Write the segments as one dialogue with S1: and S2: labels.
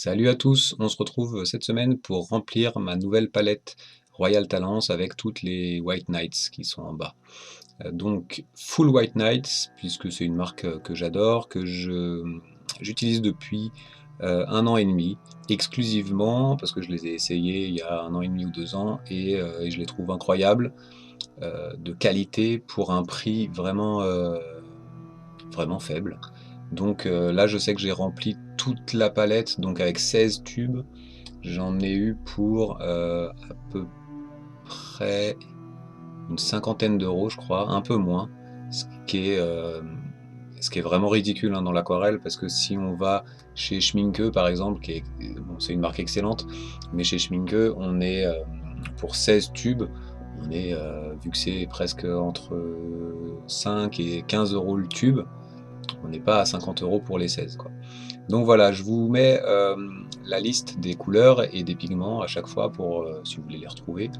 S1: Salut à tous, on se retrouve cette semaine pour remplir ma nouvelle palette Royal Talents avec toutes les White Knights qui sont en bas. Donc Full White Knights, puisque c'est une marque que j'adore, j'utilise depuis 1 an et demi, exclusivement parce que je les ai essayés il y a 1 an et demi ou 2 ans et je les trouve incroyables, de qualité pour un prix vraiment faible. Donc là, je sais que j'ai rempli toute la palette, donc avec 16 tubes, j'en ai eu pour à peu près une cinquantaine d'euros, je crois, un peu moins, ce qui est, euh, ce qui est vraiment ridicule hein, dans l'aquarelle, parce que si on va chez Schminke, par exemple, bon, c'est une marque excellente, mais chez Schminke, on est pour 16 tubes, vu que c'est presque entre 5 et 15 euros le tube, on n'est pas à 50 euros pour les 16, quoi. Donc voilà, je vous mets la liste des couleurs et des pigments à chaque fois pour si vous voulez les retrouver.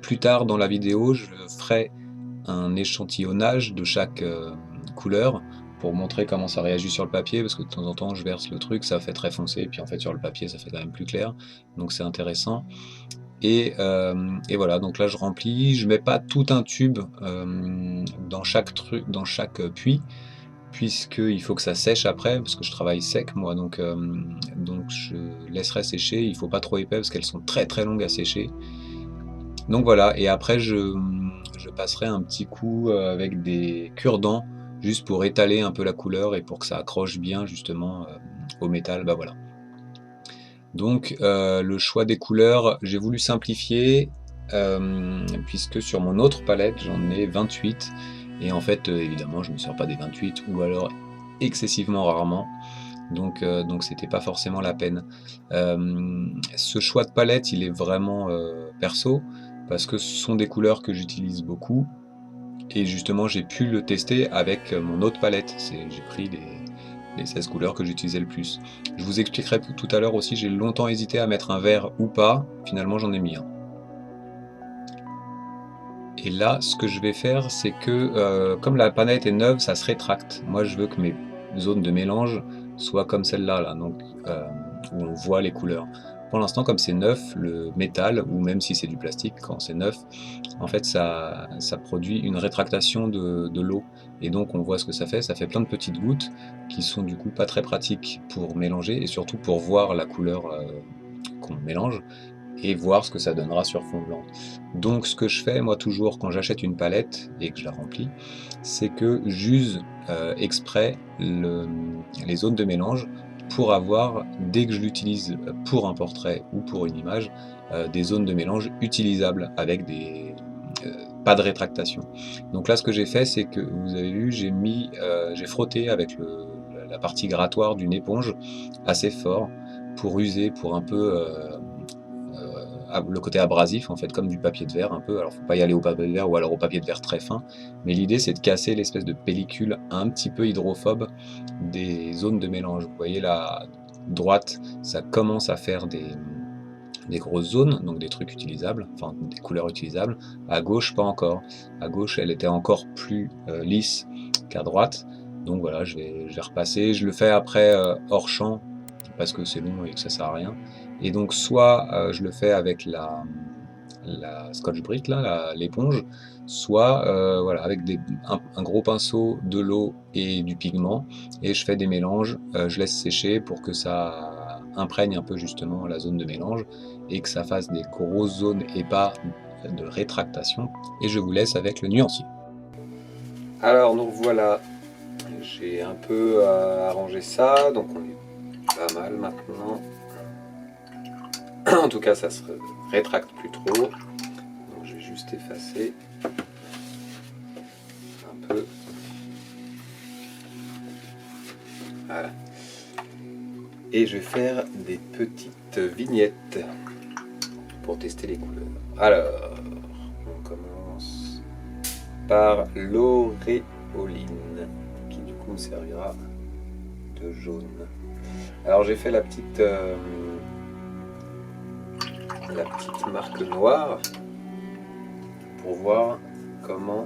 S1: Plus tard dans la vidéo, je ferai un échantillonnage de chaque couleur pour montrer comment ça réagit sur le papier, parce que de temps en temps je verse le truc, ça fait très foncé, et puis en fait sur le papier ça fait quand même plus clair, donc c'est intéressant. Et voilà, donc là je remplis, je mets pas tout un tube dans chaque puits, puisqu'il faut que ça sèche après, parce que je travaille sec moi, donc je laisserai sécher, il faut pas trop épais parce qu'elles sont très très longues à sécher. Donc voilà, et après je passerai un petit coup avec des cure-dents, juste pour étaler un peu la couleur et pour que ça accroche bien justement au métal, bah voilà. Donc le choix des couleurs, j'ai voulu simplifier, puisque sur mon autre palette j'en ai 28, et en fait évidemment je ne me sers pas des 28, ou alors excessivement rarement, donc c'était pas forcément la peine. Ce choix de palette il est vraiment perso, parce que ce sont des couleurs que j'utilise beaucoup, et justement j'ai pu le tester avec mon autre palette. J'ai pris les 16 couleurs que j'utilisais le plus. Je vous expliquerai tout à l'heure aussi, j'ai longtemps hésité à mettre un vert ou pas, finalement j'en ai mis un. Et là, ce que je vais faire, c'est que comme la palette est neuve, ça se rétracte. Moi, je veux que mes zones de mélange soient comme celle-là, là, donc où on voit les couleurs. Pour l'instant, comme c'est neuf, le métal, ou même si c'est du plastique, quand c'est neuf, en fait, ça produit une rétractation de l'eau. Et donc, on voit ce que ça fait plein de petites gouttes qui sont du coup pas très pratiques pour mélanger et surtout pour voir la couleur qu'on mélange et voir ce que ça donnera sur fond blanc. Donc ce que je fais moi toujours quand j'achète une palette et que je la remplis, c'est que j'use exprès les zones de mélange pour avoir, dès que je l'utilise pour un portrait ou pour une image, des zones de mélange utilisables avec pas de rétractation. Donc là ce que j'ai fait, c'est que vous avez vu, j'ai frotté avec la partie grattoir d'une éponge assez fort pour user, pour un peu le côté abrasif en fait, comme du papier de verre un peu. Alors faut pas y aller au papier de verre ou alors au papier de verre très fin, mais l'idée c'est de casser l'espèce de pellicule un petit peu hydrophobe des zones de mélange. Vous voyez la droite, ça commence à faire des grosses zones, donc des trucs utilisables, enfin des couleurs utilisables. À gauche, pas encore. À gauche, elle était encore plus lisse qu'à droite. Donc voilà, je vais repasser. Je le fais après hors champ, parce que c'est long et que ça sert à rien. Et donc soit je le fais avec la Scotch Brite, là, l'éponge, soit voilà, avec un gros pinceau, de l'eau et du pigment, et je fais des mélanges, je laisse sécher pour que ça imprègne un peu justement la zone de mélange et que ça fasse des grosses zones et pas de rétractation. Et je vous laisse avec le nuancier. Alors nous voilà, j'ai un peu arrangé ça, donc on est pas mal maintenant. En tout cas, ça se rétracte plus trop. Donc, je vais juste effacer un peu. Voilà. Et je vais faire des petites vignettes pour tester les couleurs. Alors, on commence par l'auréoline, qui du coup me servira de jaune. Alors j'ai fait la petite marque noire pour voir comment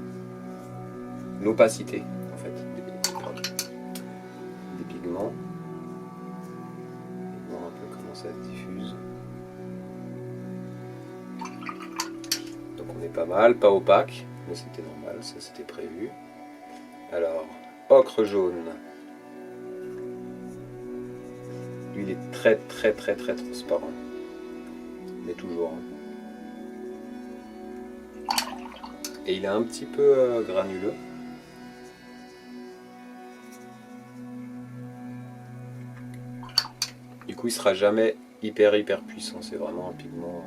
S1: l'opacité en fait des pigments un ça se diffuse. Donc on est pas mal, pas opaque, mais c'était normal, ça c'était prévu. Alors, ocre jaune. Lui il est très transparent. Mais toujours. Et il est un petit peu granuleux. Du coup il sera jamais hyper puissant, c'est vraiment un pigment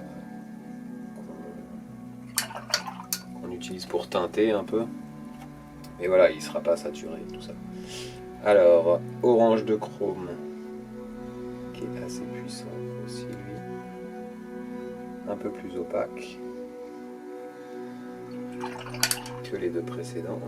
S1: qu'on utilise pour teinter un peu. Mais voilà, il ne sera pas saturé, tout ça. Alors, orange de chrome, qui est assez puissant aussi, lui. Un peu plus opaque que les deux précédents.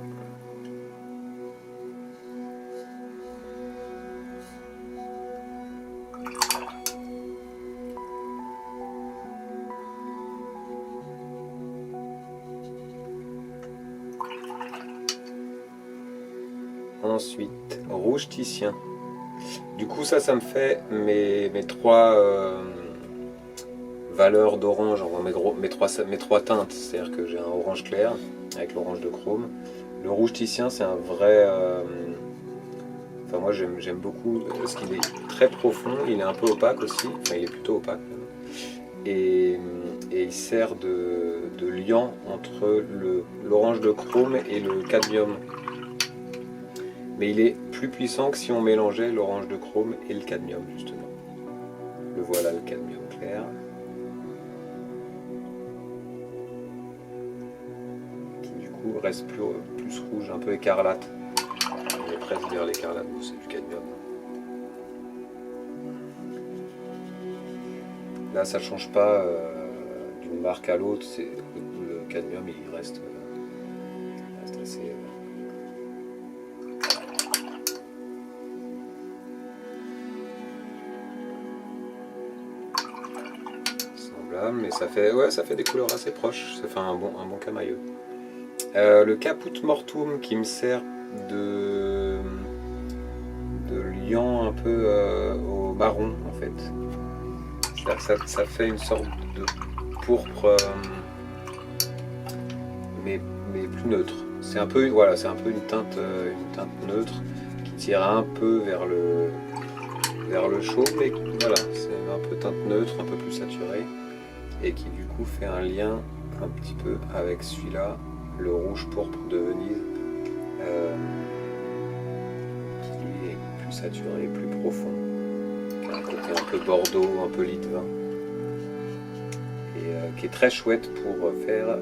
S1: Ensuite, rouge titien. Du coup, ça me fait mes trois valeurs d'orange, mes trois teintes. C'est-à-dire que j'ai un orange clair avec l'orange de chrome. Le rouge titien, c'est un vrai... Enfin, moi, j'aime beaucoup parce qu'il est très profond. Il est un peu opaque aussi. Enfin, il est plutôt opaque. Et il sert de liant entre l'orange de chrome et le cadmium. Mais il est plus puissant que si on mélangeait l'orange de chrome et le cadmium, justement. Le voilà, le cadmium clair. Qui du coup reste plus rouge, un peu écarlate. On est presque vers l'écarlate, c'est du cadmium. Là, ça ne change pas d'une marque à l'autre. Le cadmium, il reste assez... mais ça fait des couleurs assez proches, ça fait un bon camailleux. Le caput mortuum qui me sert de liant un peu au marron en fait. Ça fait une sorte de pourpre mais plus neutre. C'est un peu une teinte neutre qui tire un peu vers le chaud, mais voilà, c'est un peu teinte neutre, un peu plus saturée. Et qui du coup fait un lien un petit peu avec celui-là, le rouge pourpre de Venise, qui lui est plus saturé, plus profond, qui a un côté un peu Bordeaux, un peu lit de vin, et qui est très chouette pour faire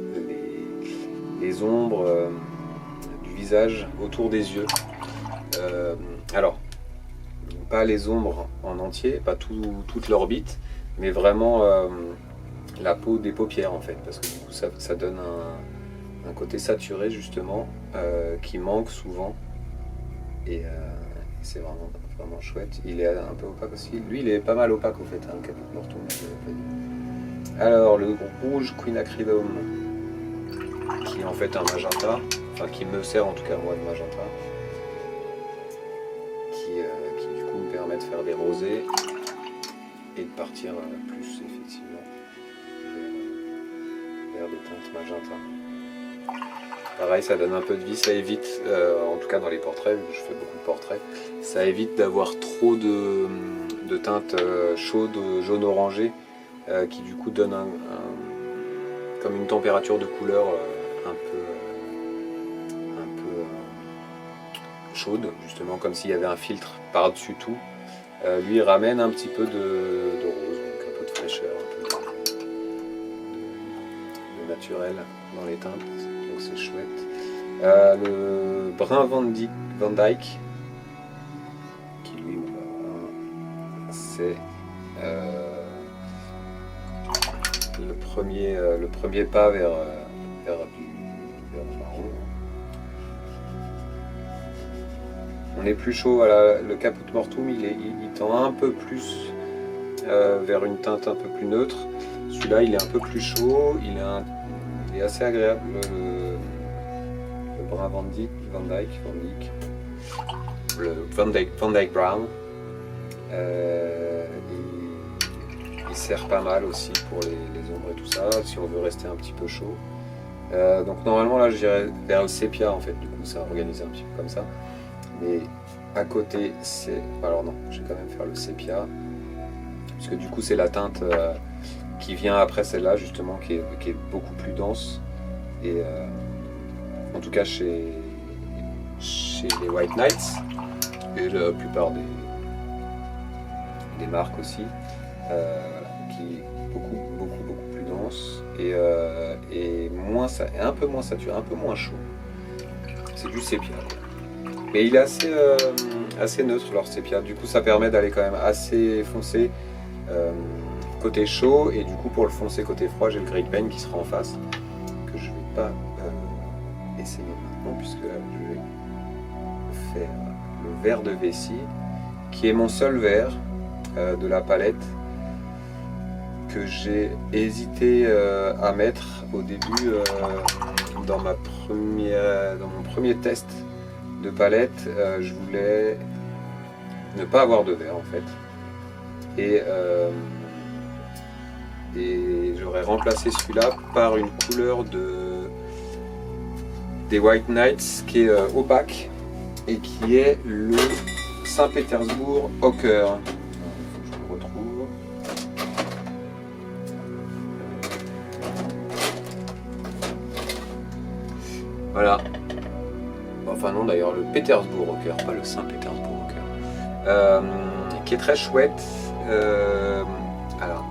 S1: les ombres du visage autour des yeux. Alors, pas les ombres en entier, pas toute l'orbite, mais vraiment la peau des paupières en fait, parce que du coup ça donne un côté saturé justement qui manque souvent, et c'est vraiment chouette. Il est un peu opaque aussi, lui il est pas mal opaque au fait, hein, le caput mortuum, je l'avais pas dit. Alors le rouge quinacridone, qui est en fait un magenta, enfin qui me sert en tout cas moi de magenta, qui du coup me permet de faire des rosés et de partir plus effectivement vers des teintes magenta. Pareil, ça donne un peu de vie, ça évite, en tout cas dans les portraits, vu que je fais beaucoup de portraits, ça évite d'avoir trop de teintes chaudes, jaune orangé, qui du coup donne comme une température de couleur un peu chaude, justement comme s'il y avait un filtre par-dessus tout. Lui il ramène un petit peu de rose, donc un peu de fraîcheur, un peu de naturel dans les teintes, donc c'est chouette. Le brun Van Dyke, qui lui c'est le premier pas vers le marron. On est plus chaud, voilà, le caput mortuum il tend un peu plus vers une teinte un peu plus neutre. Celui-là il est un peu plus chaud, il est assez agréable, le brun Van Dyke, le Van Dyke Brown.
S2: sert pas mal aussi pour les ombres et tout ça, si on veut rester un petit peu chaud. Donc normalement là j'irais vers le sépia en fait, du coup ça organisé un petit peu comme ça. Mais à côté c'est... Alors non, je vais quand même faire le sépia, puisque du coup c'est la teinte qui vient après celle-là justement, qui est beaucoup plus dense. Et en tout cas chez les White Knights, et la plupart des marques aussi, qui est beaucoup plus dense et un peu moins saturé, un peu moins chaud. C'est du sépia quoi. Mais il est assez neutre leur sépia, du coup ça permet d'aller quand même assez foncé côté chaud, et du coup pour le foncé côté froid j'ai le Great Pain qui sera en face, que je vais pas essayer maintenant, puisque là je vais faire le vert de vessie, qui est mon seul vert de la palette, que j'ai hésité à mettre au début dans mon premier test de palette. Je voulais ne pas avoir de vert en fait, et j'aurais remplacé celui-là par une couleur des White Knights qui est opaque et qui est le Saint-Pétersbourg Ocher. Je le retrouve. Voilà. Enfin non d'ailleurs, le Pétersbourg Ocher, pas le Saint-Pétersbourg Ocher. Qui est très chouette. Alors.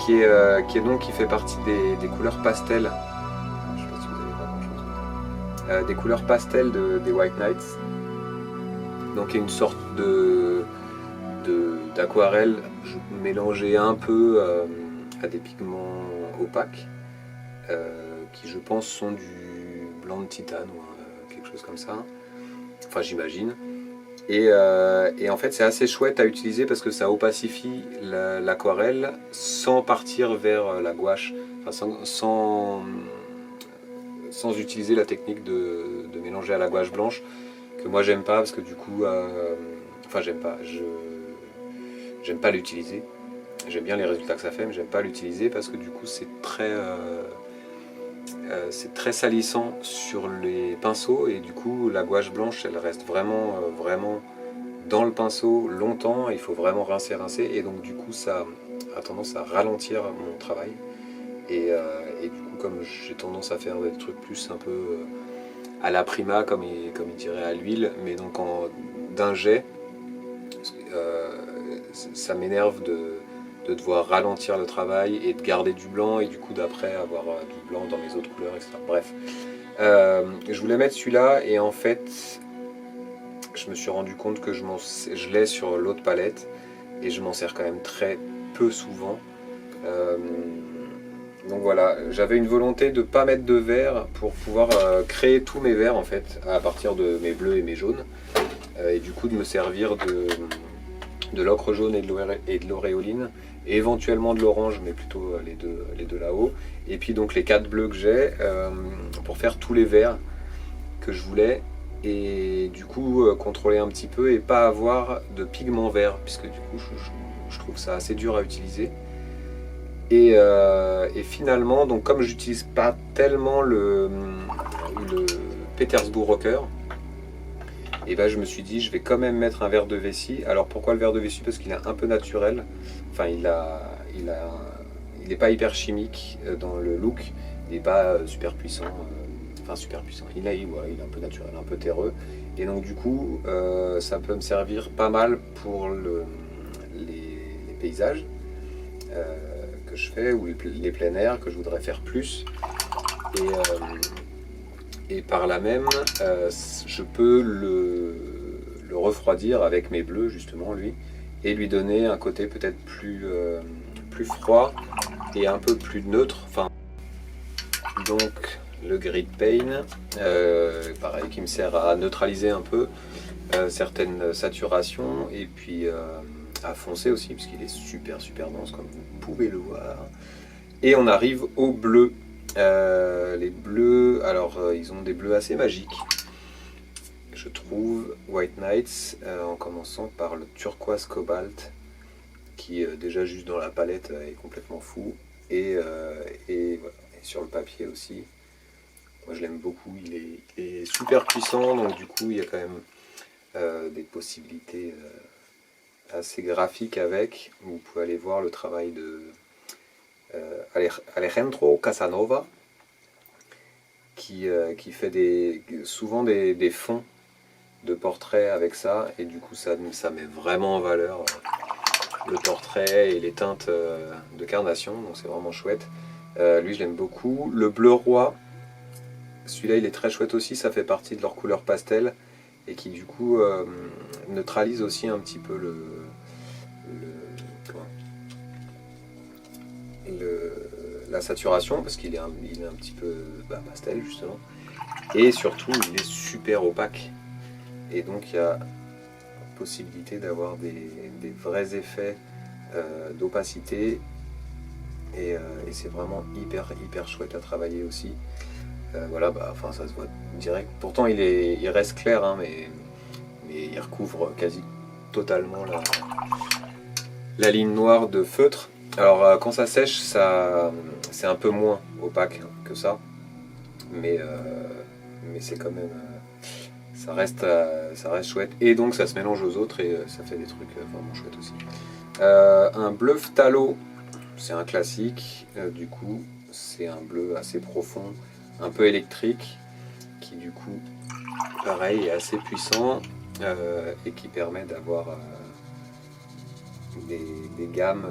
S2: Qui fait partie des couleurs pastel. Je sais pas si vous allez voir grand chose. Des couleurs pastel des White Knights. Donc il y a une sorte d'aquarelle mélangée un peu à des pigments opaques, qui je pense sont du blanc de titane ou quelque chose comme ça. Enfin j'imagine. Et en fait c'est assez chouette à utiliser parce que ça opacifie l'aquarelle sans partir vers la gouache, enfin, sans utiliser la technique de mélanger à la gouache blanche, que moi j'aime pas, parce que du coup enfin j'aime pas l'utiliser. J'aime bien les résultats que ça fait, mais j'aime pas l'utiliser parce que du coup c'est très salissant sur les pinceaux, et du coup la gouache blanche elle reste vraiment dans le pinceau longtemps, il faut vraiment rincer, et donc du coup ça a tendance à ralentir mon travail, et du coup comme j'ai tendance à faire des trucs plus un peu à la prima, comme il dirait, à l'huile, mais donc d'un jet, ça m'énerve de devoir ralentir le travail et de garder du blanc, et du coup d'après avoir du blanc dans mes autres couleurs, etc. Bref, je voulais mettre celui-là, et en fait je me suis rendu compte que je l'ai sur l'autre palette et je m'en sers quand même très peu souvent. Donc voilà, j'avais une volonté de ne pas mettre de vert pour pouvoir créer tous mes verts en fait à partir de mes bleus et mes jaunes, et du coup de me servir de l'ocre jaune et de l'auréoline, et éventuellement de l'orange, mais plutôt les deux là-haut, et puis donc les 4 bleus que j'ai pour faire tous les verts que je voulais, et du coup contrôler un petit peu et pas avoir de pigment vert, puisque du coup je trouve ça assez dur à utiliser. Et finalement, donc comme j'utilise pas tellement le Pétersbourg Ocher, et ben je me suis dit je vais quand même mettre un vert de vessie. Alors pourquoi le vert de vessie? Parce qu'il est un peu naturel, enfin il est pas hyper chimique dans le look, il n'est pas super puissant, il est un peu naturel, un peu terreux, et donc du coup ça peut me servir pas mal pour les paysages que je fais, ou les plein air que je voudrais faire plus, et par là même je peux le refroidir avec mes bleus justement lui, et lui donner un côté peut-être plus froid et un peu plus neutre. Enfin, donc le Great Pain, pareil, qui me sert à neutraliser un peu certaines saturations, et puis à foncer aussi, parce qu'il est super dense comme vous pouvez le voir. Et on arrive aux bleus. Les bleus, alors ils ont des bleus assez magiques, je trouve, White Knights, en commençant par le turquoise cobalt, qui déjà juste dans la palette est complètement fou. Et voilà. Et sur le papier aussi. Moi je l'aime beaucoup, il est super puissant, donc du coup il y a quand même des possibilités assez graphiques avec. Vous pouvez aller voir le travail de Alejandro Casanova, qui fait souvent des fonds de portraits avec ça, et du coup ça met vraiment en valeur le portrait et les teintes de carnation, donc c'est vraiment chouette. Lui je l'aime beaucoup. Le bleu roi, celui-là il est très chouette aussi, ça fait partie de leur couleur pastel, et qui du coup neutralise aussi un petit peu la saturation, parce qu'il est un petit peu pastel justement, et surtout il est super opaque, et donc il y a possibilité d'avoir des vrais effets d'opacité, et c'est vraiment hyper chouette à travailler aussi. Voilà, enfin ça se voit direct, pourtant il reste clair, hein, mais il recouvre quasi totalement la ligne noire de feutre. Alors quand ça sèche, c'est un peu moins opaque que ça, mais c'est quand même, ça reste chouette, et donc ça se mélange aux autres, et ça fait des trucs vraiment chouettes aussi. Un bleu phthalo, c'est un classique, du coup c'est un bleu assez profond, un peu électrique, qui du coup pareil est assez puissant, et qui permet d'avoir des gammes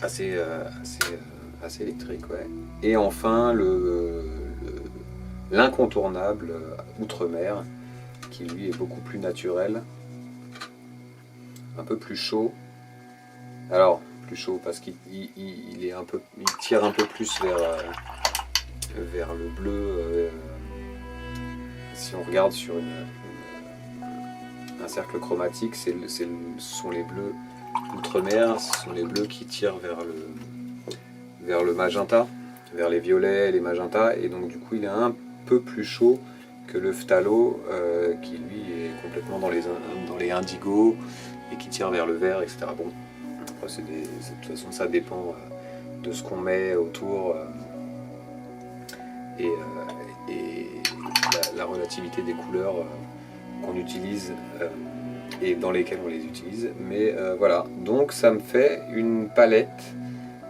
S2: assez électriques, ouais. Et enfin l'incontournable Outre-mer, qui lui est beaucoup plus naturel, un peu plus chaud. Alors plus chaud parce qu'il tire un peu plus vers le bleu. Si on regarde sur un cercle chromatique, ce sont les bleus Outre-mer, ce sont les bleus qui tirent vers le magenta, vers les violets, les magentas, et donc du coup il est un peu plus chaud que le phthalo, qui lui est complètement dans les indigos et qui tire vers le vert, etc. Bon, après de toute façon ça dépend de ce qu'on met autour, et la relativité des couleurs qu'on utilise et dans lesquelles on les utilise. Mais voilà, donc ça me fait une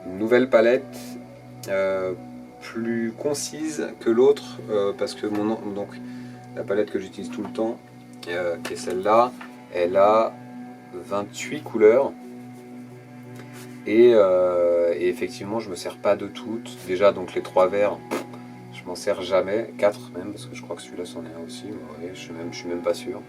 S2: nouvelle palette plus concise que l'autre, parce que donc la palette que j'utilise tout le temps, qui est celle-là, elle a 28 couleurs, et effectivement je me sers pas de toutes. Déjà donc les 3 verts, je m'en sers jamais, 4 même, parce que je crois que celui-là c'en est un aussi, ouais, je suis même pas sûr.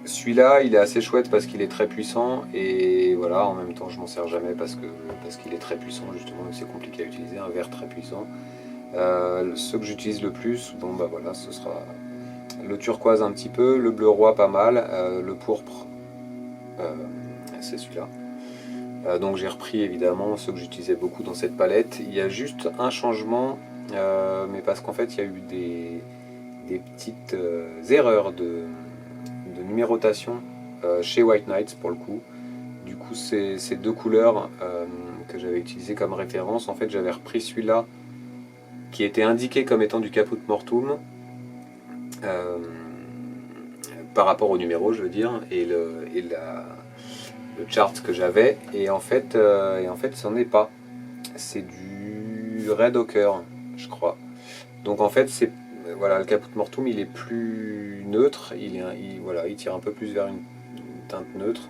S2: Celui-là il est assez chouette parce qu'il est très puissant, et voilà, en même temps je m'en sers jamais parce qu'il est très puissant justement, et c'est compliqué à utiliser, un vert très puissant. Ceux que j'utilise le plus, bon bah voilà, ce sera le turquoise un petit peu, le bleu roi pas mal, le pourpre, c'est celui-là. Donc j'ai repris évidemment ceux que j'utilisais beaucoup dans cette palette. Il y a juste un changement, mais parce qu'en fait il y a eu des petites erreurs de numérotation chez White Nights pour le coup. Du coup ces 2 couleurs que j'avais utilisées comme référence, en fait j'avais repris celui-là qui était indiqué comme étant du Caput Mortuum, par rapport au numéro je veux dire, et le chart que j'avais, et en fait c'en est pas, c'est du Red Ochre je crois. Donc en fait voilà, le Caput Mortuum il est plus neutre, il tire un peu plus vers une teinte neutre,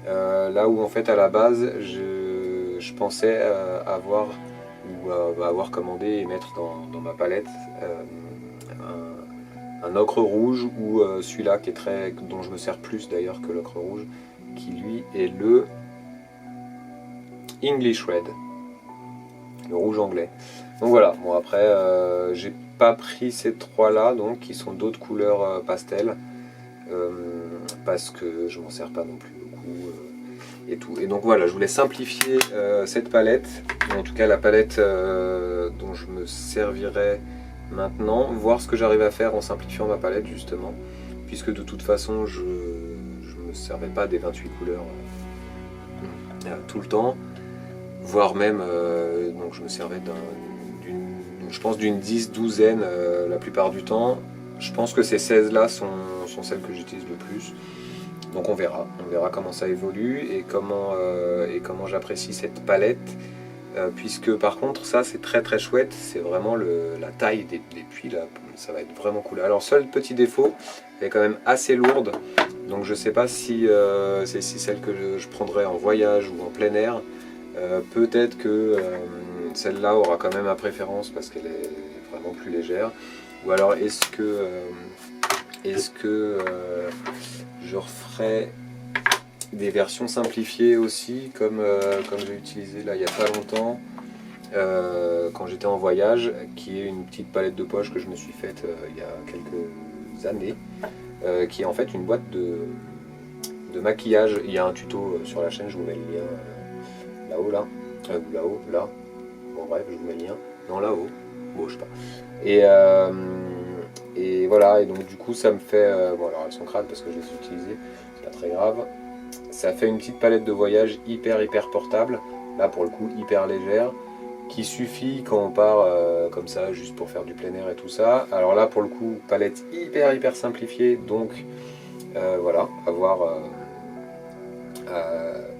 S2: là où en fait à la base je pensais avoir commandé et mettre dans ma palette un ocre rouge, ou celui-là dont je me sers plus d'ailleurs que l'ocre rouge, qui lui est le English Red, le rouge anglais. Donc voilà, bon après j'ai pas pris ces 3 là, donc qui sont d'autres couleurs pastel, parce que je m'en sers pas non plus beaucoup, et tout. Et donc voilà, je voulais simplifier cette palette, en tout cas la palette dont je me servirai maintenant, voir ce que j'arrive à faire en simplifiant ma palette justement, puisque de toute façon je me servais pas des 28 couleurs tout le temps, voire même, donc je me servais je pense d'une 10-12aine la plupart du temps. Je pense que ces 16 là sont celles que j'utilise le plus. Donc on verra comment ça évolue et comment j'apprécie cette palette. Puisque par contre ça c'est très très chouette, c'est vraiment la taille des puits là, ça va être vraiment cool. Alors seul petit défaut, elle est quand même assez lourde, donc je sais pas si c'est celle que je prendrai en voyage ou en plein air. Peut-être que celle-là aura quand même ma préférence parce qu'elle est vraiment plus légère. Ou alors est-ce que je referai des versions simplifiées aussi, comme j'ai utilisé là il n'y a pas longtemps quand j'étais en voyage, qui est une petite palette de poche que je me suis faite il y a quelques années, qui est en fait une boîte de maquillage. Il y a un tuto sur la chaîne, je vous mets le lien là-haut, là, ou là-haut, là, bon bref, je vous mets le lien, non là-haut, bon je sais pas. Et voilà, et donc du coup ça me fait, bon alors elles sont crades parce que je les ai utilisées, c'est pas très grave. Ça fait une petite palette de voyage hyper portable, là pour le coup hyper légère, qui suffit quand on part comme ça, juste pour faire du plein air et tout ça. Alors là pour le coup, palette hyper simplifiée, donc voilà, avoir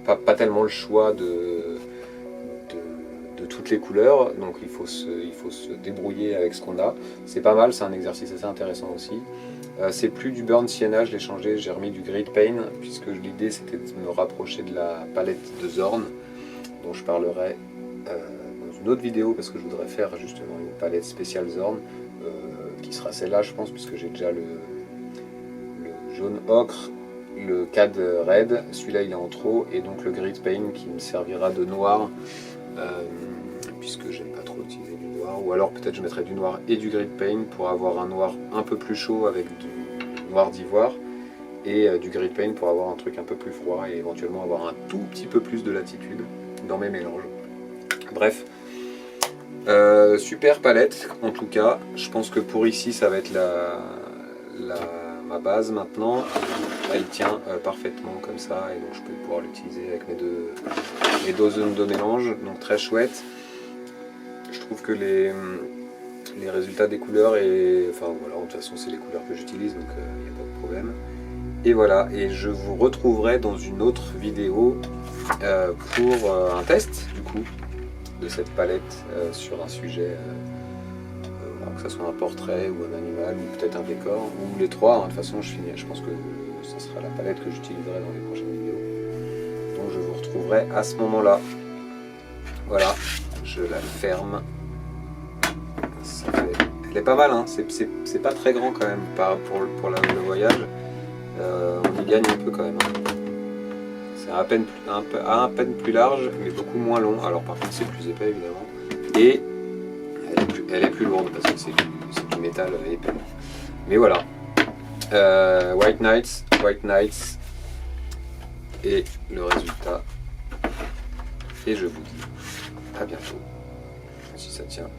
S2: pas tellement le choix de toutes les couleurs, donc il faut se débrouiller avec ce qu'on a. C'est pas mal, c'est un exercice assez intéressant aussi. C'est plus du Burnt Sienna, je l'ai changé, j'ai remis du Grit Paint, puisque l'idée c'était de me rapprocher de la palette de Zorn, dont je parlerai dans une autre vidéo, parce que je voudrais faire justement une palette spéciale Zorn, qui sera celle-là je pense, puisque j'ai déjà le jaune ocre, le Cad Red, celui-là il est en trop, et donc le Grit Paint qui me servira de noir, puisque j'aime pas trop utiliser du noir, ou alors peut-être je mettrai du noir et du Grit Paint pour avoir un noir un peu plus chaud avec du noir d'ivoire, et du Grit Paint pour avoir un truc un peu plus froid et éventuellement avoir un tout petit peu plus de latitude dans mes mélanges. Bref, super palette en tout cas. Je pense que pour ici ça va être ma base maintenant. Elle tient parfaitement comme ça, et donc je peux pouvoir l'utiliser avec mes deux zones de mélange, donc très chouette. Je trouve que les résultats des couleurs, enfin voilà, de toute façon c'est les couleurs que j'utilise, donc il n'y a pas de problème. Et voilà, et je vous retrouverai dans une autre vidéo pour un test du coup de cette palette sur un sujet, que ce soit un portrait ou un animal ou peut-être un décor, ou les trois, hein. De toute façon je pense que ce sera la palette que j'utiliserai dans les prochaines vidéos. Donc je vous retrouverai à ce moment-là. Voilà, je la ferme. Elle est pas mal, hein. C'est pas très grand quand même pour le voyage. On y gagne un peu quand même, hein. C'est à peine plus large, mais beaucoup moins long. Alors par contre c'est plus épais évidemment. Et elle est plus lourde parce que c'est du métal épais. Mais voilà. White Nights et le résultat. Et je vous dis à bientôt, si ça tient.